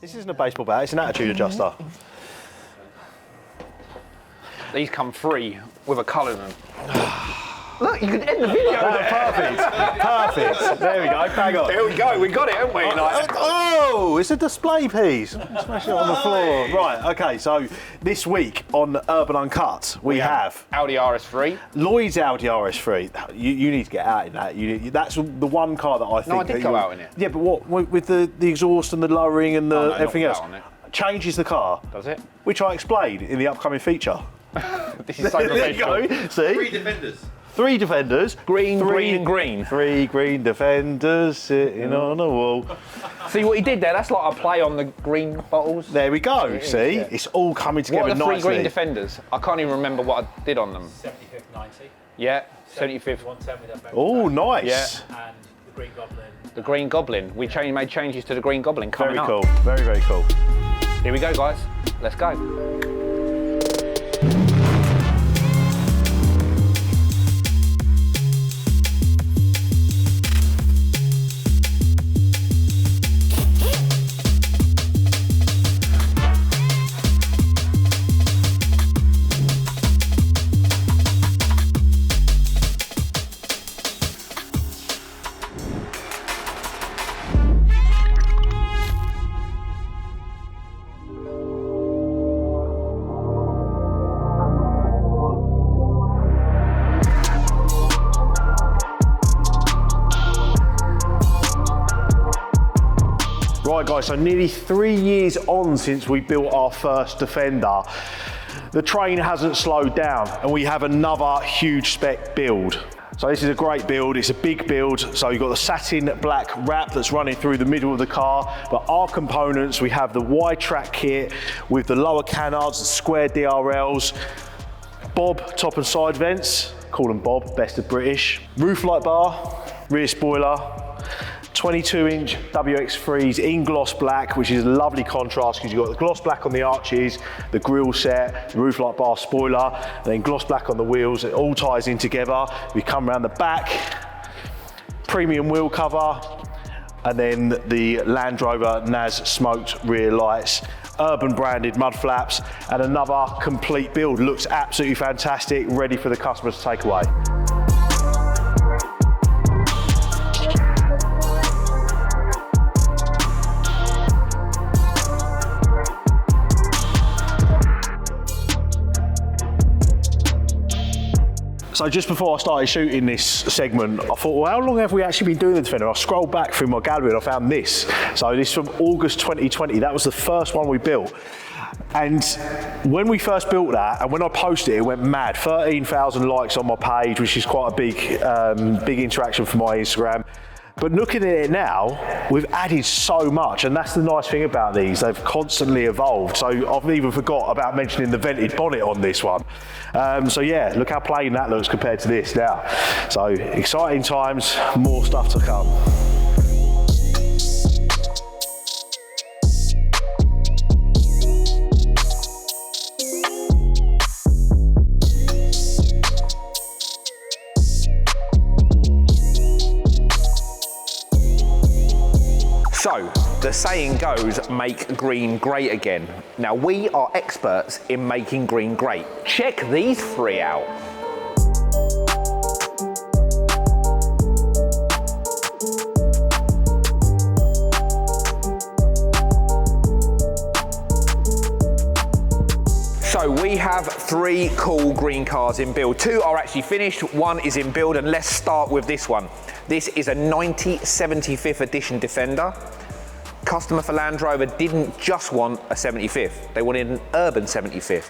This isn't a baseball bat, it's an attitude adjuster. These come free with a colour in them. Look, you can end the video there. Perfect. There we go, bang on. Here we go, we got it, haven't we? Oh, it's a display piece. Smash it on the floor. Right, okay, so this week on Urban Uncut, we have Audi RS3. Lloyd's Audi RS3. You need to get out in that. That's the one car that I think. No, I did go out in it. Yeah, but what with the exhaust and the lowering and the everything else? On it. Changes the car. Does it? Which I explain in the upcoming feature. This is so There you go. See? 3 Defenders. 3 Defenders. Green, green and green. 3 green Defenders sitting on a wall. See what he did there? That's like a play on the green bottles. There we go. See? Yeah. It's all coming together nicely. What are the 3 green Defenders? I can't even remember what I did on them. 75th, 90. Yeah, 75th. 110 with that. Oh, nice. Yeah. And the Green Goblin. The Green Goblin. We made changes to the Green Goblin coming up. Very cool. Very, very cool. Here we go, guys. Let's go. Right guys, so nearly 3 years on since we built our first Defender. The train hasn't slowed down and we have another huge spec build. So this is a great build, it's a big build. So you've got the satin black wrap that's running through the middle of the car, but our components, we have the wide track kit with the lower canards, the square DRLs, Bob top and side vents, call them Bob, best of British, roof light bar, rear spoiler, 22-inch WX3s in gloss black, which is a lovely contrast because you've got the gloss black on the arches, the grille set, the roof light bar spoiler, and then gloss black on the wheels. It all ties in together. We come around the back, premium wheel cover, and then the Land Rover NAS smoked rear lights, Urban branded mud flaps, and another complete build. Looks absolutely fantastic, ready for the customer to take away. So just before I started shooting this segment, I thought, well, how long have we actually been doing the Defender? I scrolled back through my gallery and I found this. So this is from August 2020. That was the first one we built. And when we first built that, and when I posted it, it went mad. 13,000 likes on my page, which is quite a big interaction for my Instagram. But looking at it now, we've added so much, and that's the nice thing about these. They've constantly evolved. So I've even forgot about mentioning the vented bonnet on this one. So yeah, look how plain that looks compared to this now. So exciting times, more stuff to come. So, the saying goes, make green great again. Now, we are experts in making green great. Check these 3 out. So we have 3 cool green cars in build. 2 are actually finished, 1 is in build, and let's start with this one. This is a 75th edition Defender. Customer for Land Rover didn't just want a 75th, they wanted an Urban 75th.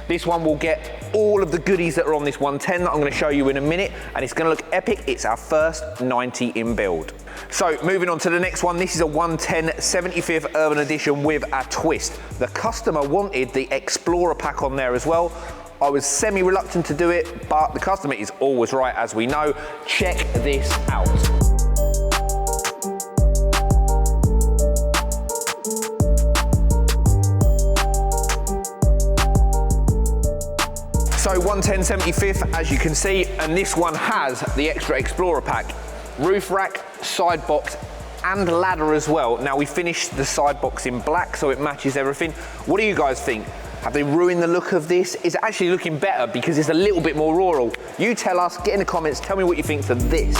This one will get all of the goodies that are on this 110 that I'm going to show you in a minute, and it's going to look epic. It's our first 90 in build. So moving on to the next one, this is a 110 75th Urban Edition with a twist. The customer wanted the Explorer pack on there as well. I was semi-reluctant to do it, but the customer is always right, as we know. Check this out. So 110 75th, as you can see, and this one has the extra Explorer pack. Roof rack, side box, and ladder as well. Now we finished the side box in black, so it matches everything. What do you guys think? Have they ruined the look of this? Is it actually looking better because it's a little bit more rural? You tell us, get in the comments, tell me what you think for this.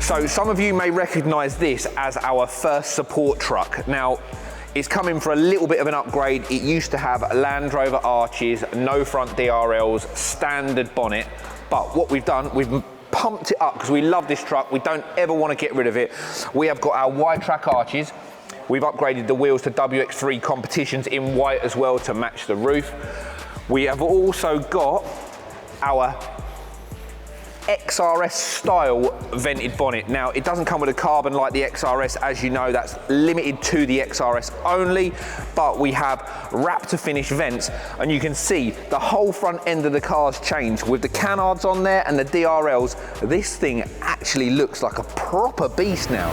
So some of you may recognize this as our first support truck. Now, it's coming for a little bit of an upgrade. It used to have Land Rover arches, no front DRLs, standard bonnet. But what we've done, we've pumped it up because we love this truck. We don't ever want to get rid of it. We have got our wide track arches. We've upgraded the wheels to WX3 competitions in white as well to match the roof. We have also got our XRS style vented bonnet. Now, it doesn't come with a carbon like the XRS, as you know, that's limited to the XRS only, but we have wrap to finish vents, and you can see the whole front end of the car's changed with the canards on there and the DRLs. This thing actually looks like a proper beast now.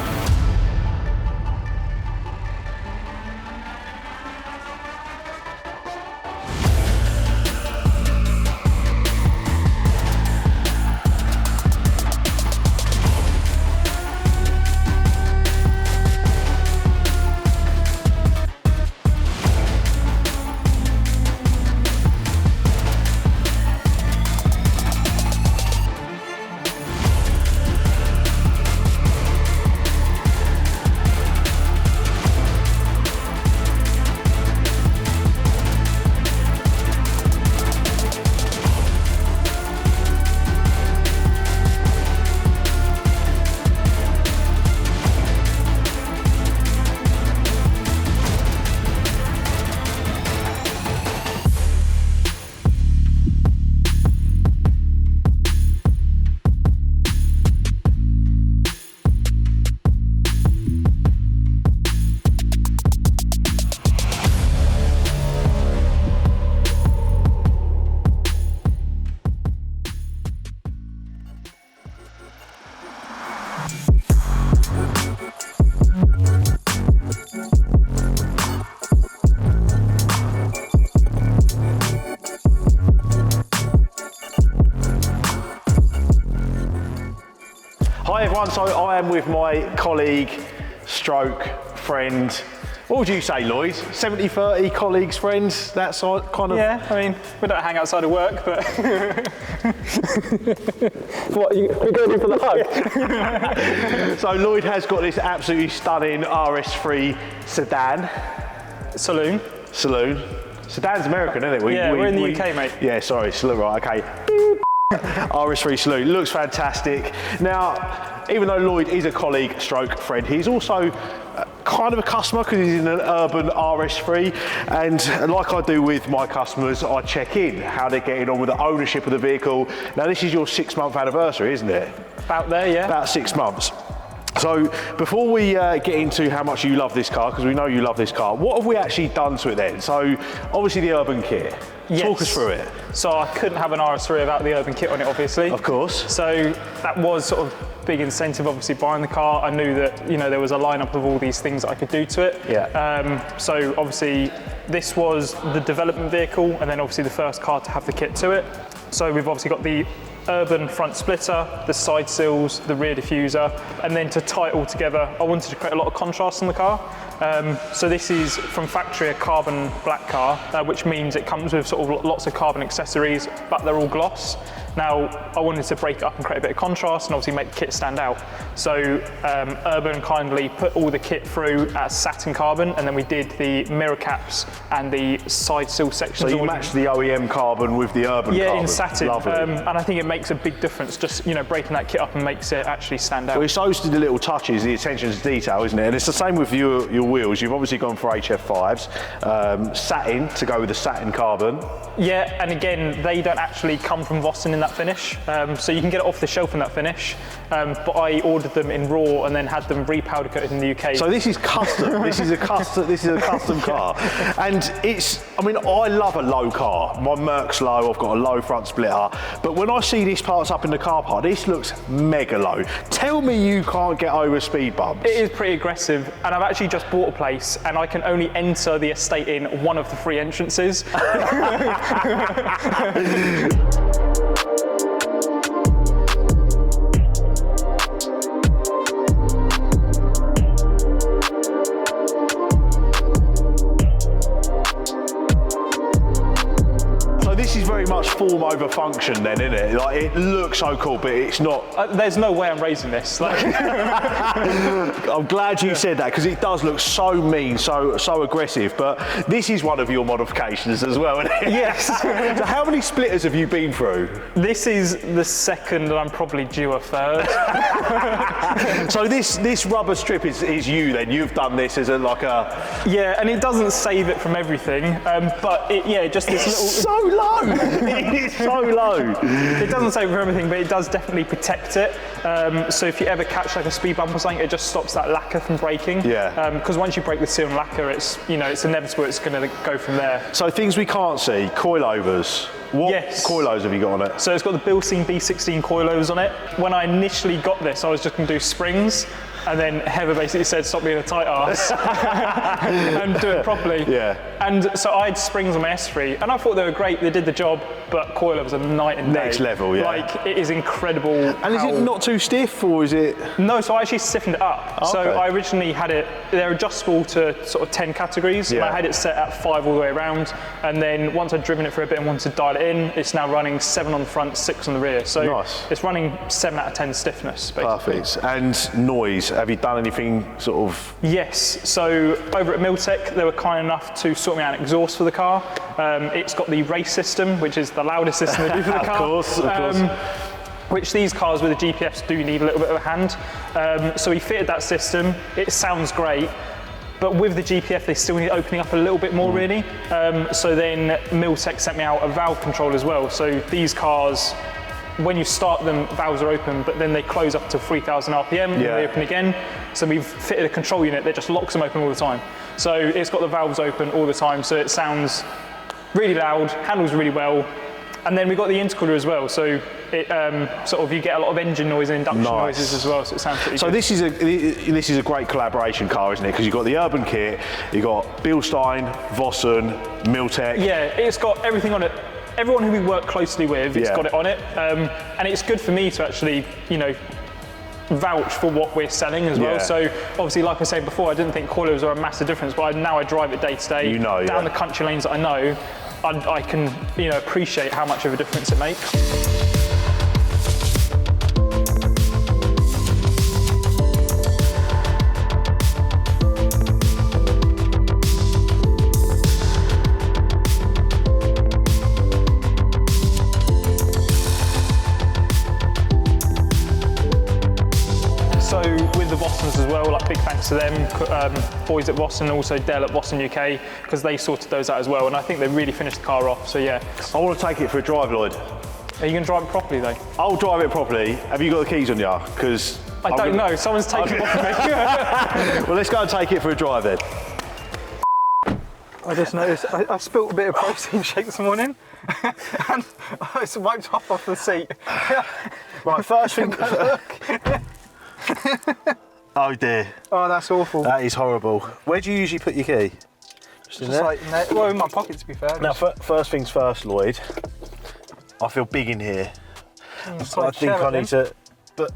Hi everyone, so I am with my colleague, stroke, friend. What would you say, Lloyd? 70-30, colleagues, friends, that sort kind of? Yeah, I mean, we don't hang outside of work, but... What, we're going in for the hug? So Lloyd has got this absolutely stunning RS3 sedan. Saloon. Sedan's American, isn't it? We're in the UK, mate. Yeah, sorry, saloon, right, okay. RS3 Saloon, looks fantastic. Now, even though Lloyd is a colleague, stroke, friend, he's also kind of a customer because he's in an Urban RS3, and like I do with my customers, I check in how they're getting on with the ownership of the vehicle. Now, this is your 6-month anniversary, isn't it? About there, yeah. About 6 months. So before we get into how much you love this car, because we know you love this car, what have we actually done to it then? So obviously the Urban kit. Yes. Talk us through it. So I couldn't have an RS3 without the Urban kit on it, obviously. Of course. So that was sort of big incentive, obviously, buying the car. I knew that, you know, there was a lineup of all these things that I could do to it. Yeah. So obviously this was the development vehicle, and then obviously the first car to have the kit to it. So we've obviously got the Urban front splitter, the side sills, the rear diffuser, and then to tie it all together, I wanted to create a lot of contrast on the car. So this is from factory a carbon black car, which means it comes with sort of lots of carbon accessories, but they're all gloss. Now, I wanted to break it up and create a bit of contrast and obviously make the kit stand out. So Urban kindly put all the kit through as satin carbon, and then we did the mirror caps and the side sill sections. So you matched the OEM carbon with the Urban carbon. Yeah, in satin. Lovely. And I think it makes a big difference, just, you know, breaking that kit up and makes it actually stand out. Well, it's those the little touches, the attention to detail, isn't it? And it's the same with your wheels. You've obviously gone for HF5s, satin to go with the satin carbon. Yeah, and again, they don't actually come from Vossen in that finish, so you can get it off the shelf in that finish. But I ordered them in raw and then had them re-powder coated in the UK. So this is custom. This is a custom car, and it's. I mean, I love a low car. My Merc's low. I've got a low front splitter. But when I see these parts up in the car park, this looks mega low. Tell me you can't get over speed bumps. It is pretty aggressive, and I've actually just bought a place, and I can only enter the estate in one of the 3 entrances. form over function then, isn't it? Like, it looks so cool, but it's not. There's no way I'm raising this. Like, I'm glad you said that, because it does look so mean, so aggressive, but this is one of your modifications as well, isn't it? yes. So how many splitters have you been through? This is the second, and I'm probably due a third. So this rubber strip is you then? You've done this as Yeah, and it doesn't save it from everything, but just this little... so low! It is so low! It doesn't save it from everything, but it does definitely protect it. So if you ever catch like a speed bump or something, it just stops that lacquer from breaking. Yeah. Because once you break the seal and lacquer, it's inevitable it's going to go from there. So things we can't see, coilovers. What Yes. coilovers have you got on it? So it's got the Bilstein B16 coilovers on it. When I initially got this, I was just going to do springs, and then Heather basically said, stop being a tight ass and do it properly. Yeah. And so I had springs on my S3, and I thought they were great, they did the job, but coilovers are night and day. Next level, yeah. Like, it is incredible. And is it not too stiff, or is it? No, so I actually stiffened it up. Okay. So I originally had it, they're adjustable to sort of 10 categories, and Yeah. I had it set at 5 all the way around, and then once I'd driven it for a bit and wanted to dial it in, it's now running 7 on the front, 6 on the rear. So Nice. it's running 7 out of 10 stiffness, basically. Perfect. And noise, have you done anything sort of? Yes, so over at Miltech, they were kind enough to sort me out an exhaust for the car. It's got the race system, which is the loudest system they do for the car. Of course. Which these cars with the GPS do need a little bit of a hand. So we fitted that system. It sounds great, but with the GPF, they still need opening up a little bit more, really. So then Miltech sent me out a valve control as well. So these cars, when you start them, valves are open, but then they close up to 3,000 RPM, and Yeah. they open again. So we've fitted a control unit that just locks them open all the time. So it's got the valves open all the time, so it sounds really loud, handles really well. And then we've got the intercooler as well, so it sort of, you get a lot of engine noise and induction Nice. noises as well, so it sounds pretty So good. this is a great collaboration car, isn't it? Because you've got the Urban kit, you've got Bilstein, Vossen, Miltech. Yeah, it's got everything on it. Everyone who we work closely with, it's Yeah. got it on it. And it's good for me to actually, vouch for what we're selling as well. Yeah. So obviously, like I said before, I didn't think coilovers are a massive difference, but now I drive it day to day. Down the country lanes that I know, I can appreciate how much of a difference it makes. So with the Vossens as well, like big thanks to them, boys at Vossen, also Dale at Vossen UK, because they sorted those out as well, and I think they really finished the car off, so yeah. I want to take it for a drive, Lloyd. Are you going to drive it properly though? I'll drive it properly. Have you got the keys on you? Because I don't know, someone's taken it off of me. Well, let's go and take it for a drive then. I just noticed, I spilt a bit of protein shake this morning, and it's wiped off the seat. Right, first thing. Oh dear. Oh, that's awful. That is horrible. Where do you usually put your key? Just in there? Well, in my pocket to be fair. Now, first things first, Lloyd. I feel big in here. I think I need to. But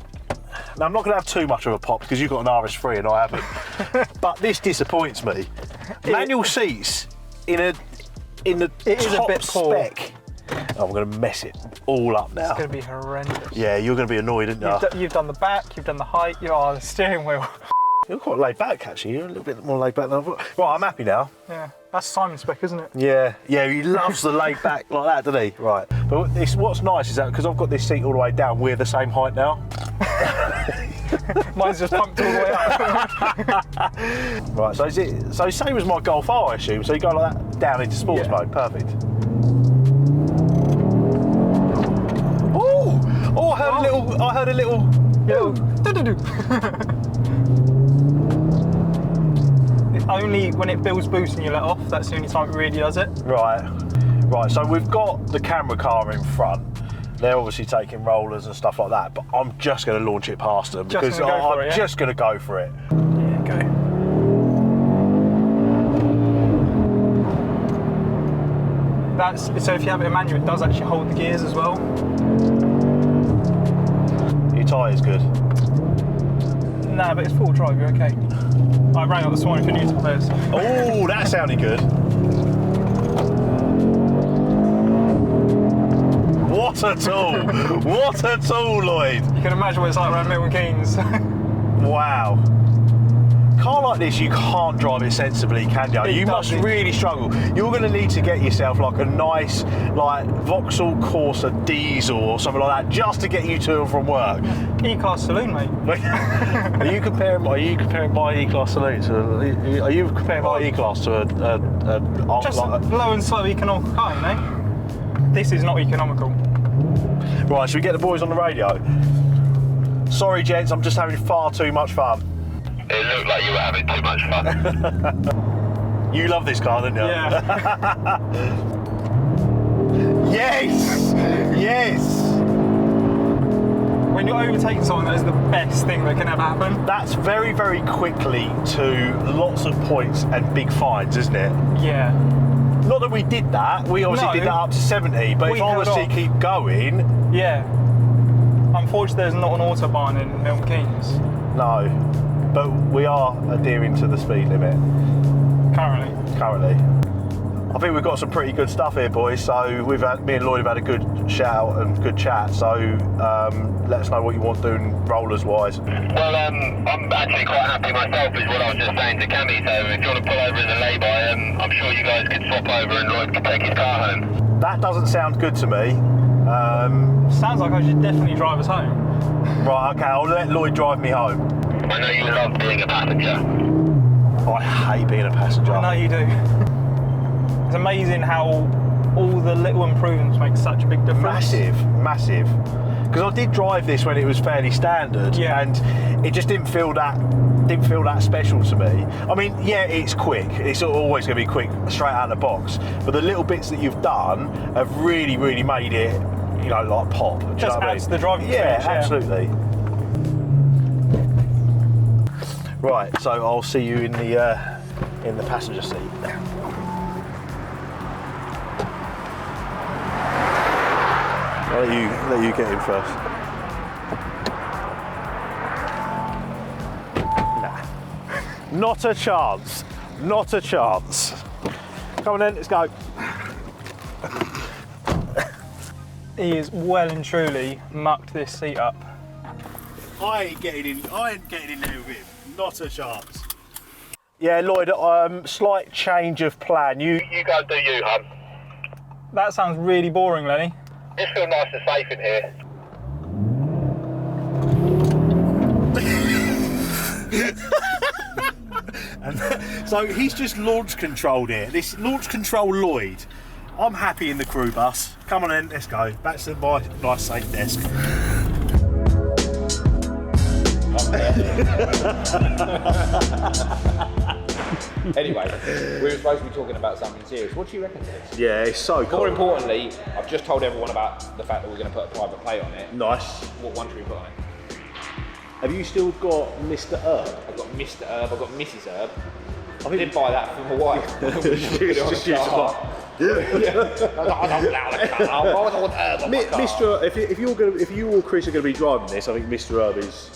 now I'm not going to have too much of a pop because you've got an RS3 and I haven't. But this disappoints me. Manual seats in the It is a top bit poor. spec. I'm going to mess it all up now. It's going to be horrendous. Yeah, you're going to be annoyed, aren't you? You've done the back, you've done the height, the steering wheel. You're quite laid back, actually. You're a little bit more laid back than I thought. Right, I'm happy now. Yeah, that's Simon's spec, isn't it? Yeah, he loves the laid back like that, doesn't he? Right. But what's nice is that because I've got this seat all the way down, we're the same height now. Mine's just pumped all the way up. Right, so same as my Golf R, I assume. So you go like that down into sports mode. Perfect. Oh, I heard a little. It's only when it builds boost and you let off, that's the only time it really does it. Right. So we've got the camera car in front. They're obviously taking rollers and stuff like that, but I'm just going to launch it past them because I'm just going to go for it. Yeah, go. So if you have it in manual, it does actually hold the gears as well. Your tyre's good. Nah, but it's full drive, you're okay. I rang up this morning for neutral players. Oh, that sounded good. What a tool! What a tool, Lloyd! You can imagine what it's like around Milton Keynes. Wow. Car like this, you can't drive it sensibly, can you? You must really struggle. You're going to need to get yourself like a nice, like Vauxhall Corsa diesel or something like that, just to get you to and from work. E-Class saloon, mate. Are you comparing my E-Class saloon to? Are you comparing my E-Class to a Just like low and slow economical car, you know? This is not economical. Right, should we get the boys on the radio? Sorry, gents, I'm just having far too much fun. It looked like you were having too much fun. You love this car, don't you? Yeah. Yes! Yes! When you're overtaking someone, that is the best thing that can ever happen. That's very, very quickly to lots of points and big fines, isn't it? Yeah. Not that we did that. We obviously did that up to 70, but if I was to keep going... Yeah. Unfortunately, there's not an autobahn in Milton Keynes. No. But we are adhering to the speed limit. Currently. I think we've got some pretty good stuff here, boys. So me and Lloyd have had a good shout and good chat. So let us know what you want doing rollers wise. Well, I'm actually quite happy myself, is what I was just saying to Cammy. So if you want to pull over in the lay-by, I'm sure you guys could swap over and Lloyd could take his car home. That doesn't sound good to me. Sounds like I should definitely drive us home. Right, okay, I'll let Lloyd drive me home. I know you love being a passenger. I hate being a passenger. I know you do. It's amazing how all the little improvements make such a big difference. Massive. Because I did drive this when it was fairly standard, and it just didn't feel that special to me. I mean, yeah, it's quick. It's always going to be quick, straight out of the box. But the little bits that you've done have really, really made it, you know, like pop. Do you know what I mean? To the driving experience. Yeah, absolutely. Right, so I'll see you in the passenger seat. I'll let you get in first. Nah, not a chance. Not a chance. Come on then, let's go. He is well and truly mucked this seat up. I ain't getting in there with him. Not a chance. Yeah, Lloyd, slight change of plan. You go do you, hun. That sounds really boring, Lenny. Just feel nice and safe in here. So he's just launch controlled it. This Launch Control Lloyd. I'm happy in the crew bus. Come on then, let's go. Back to my nice safe desk. Anyway, we were supposed to be talking about something serious. What do you reckon to this? Yeah, it's so cool. More importantly, I've just told everyone about the fact that we're going to put a private plate on it. Nice. What one should we put on it? Have you still got Mr. Herb? I've got Mr. Herb, I've got Mrs. Herb. I did buy that for my wife. Just use I don't allow the car. I want Herb on my car. Mr. If you or Chris are going to be driving this, I think Mr. Herb is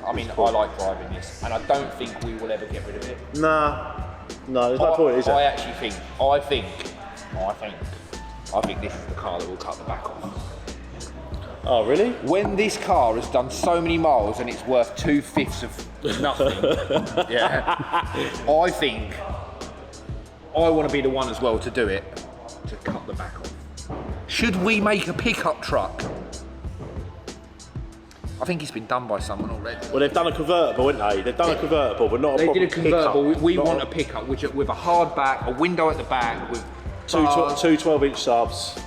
I mean, I like driving this, and I don't think we will ever get rid of it. Nah. No, there's no point, is there? I actually think this is the car that will cut the back off. Oh, really? When this car has done so many miles and it's worth 2/5 of nothing, I think I want to be the one as well to do it, to cut the back off. Should we make a pickup truck? I think it's been done by someone already. Well, they've done a convertible, haven't they? They've done a convertible, but not a proper pickup. They did a convertible. We want a pickup with a hard back, a window at the back, with two 12-inch subs.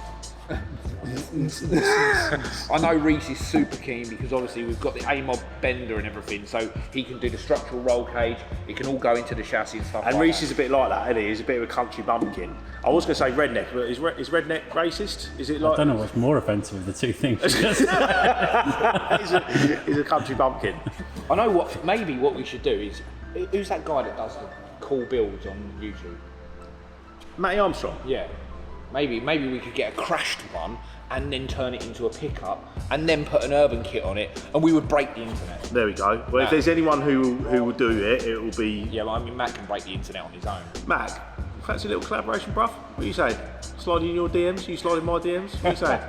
I know Reese is super keen because obviously we've got the A-Mob bender and everything, so he can do the structural roll cage, it can all go into the chassis and stuff and like Reese that. is a bit like that, isn't he? He's a bit of a country bumpkin. I was going to say redneck, but is redneck racist? Is it like... I don't know what's more offensive of the two things. He's a country bumpkin. I know what, maybe what we should do is, who's that guy that does the cool builds on YouTube? Matty Armstrong? Yeah. Maybe we could get a crashed one and then turn it into a pickup and then put an urban kit on it and we would break the internet. There we go. Well, if there's anyone who will do it, it will be... Yeah, well, I mean, Matt can break the internet on his own. Matt, fancy a little collaboration, bruv? What do you say? sliding in your DMs? You sliding my DMs? What are you saying?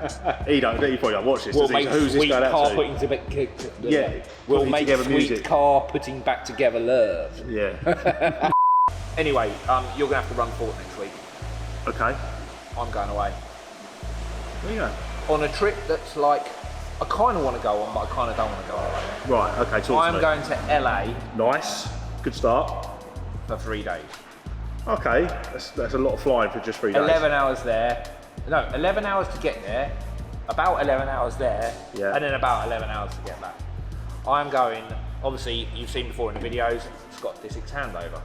He probably don't watch this. We'll does he? make So who's this sweet going out car to? putting to Yeah. We'll Putting make together sweet music. car putting back together love. Yeah. Anyway, you're gonna have to run Fort next week. Okay. I'm going away There you go. on a trip that's like I kind of want to go on, but I kind of don't want to go on. Right. Okay. Talk to I'm me. going to LA Nice. Good start. for 3 days. Okay. That's a lot of flying for just 3 days. 11 hours there. No, 11 hours to get there. About 11 hours there. Yeah. And then about 11 hours to get back. I'm going. Obviously, you've seen before in the videos. Scott Disick's handover.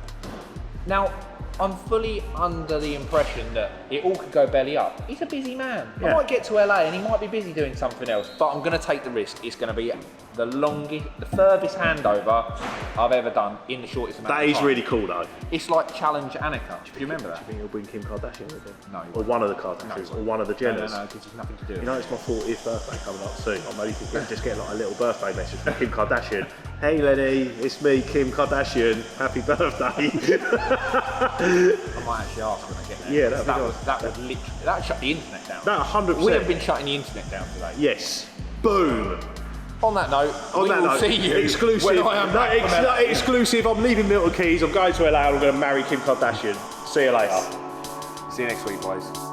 Now, I'm fully under the impression that it all could go belly up. He's a busy man. I Yeah. might get to LA and he might be busy doing something else, but I'm going to take the risk. It's going to be the furthest handover I've ever done in the shortest amount That of is time. really cool though. It's like Challenge Annika. Do you remember Do that? you think he'll bring Kim Kardashian with him? No, he Or won't. one of the Kardashians, or one of the Jenners. No, because there's nothing to do. You know, it's my 40th birthday coming up soon. I'm maybe thinking just get like a little birthday message from Kim Kardashian. Hey Lenny, it's me, Kim Kardashian. Happy birthday. I might actually ask when I get there. Yeah, that'd be that nice. would shut the internet down. No, 100%. We have been shutting the internet down today. Yes. Boom. On that note, we will see you exclusive. when I am back from LA. Exclusive. I'm leaving Milton Keyes. I'm going to LA. I'm going to marry Kim Kardashian. See you later. See you next week, boys.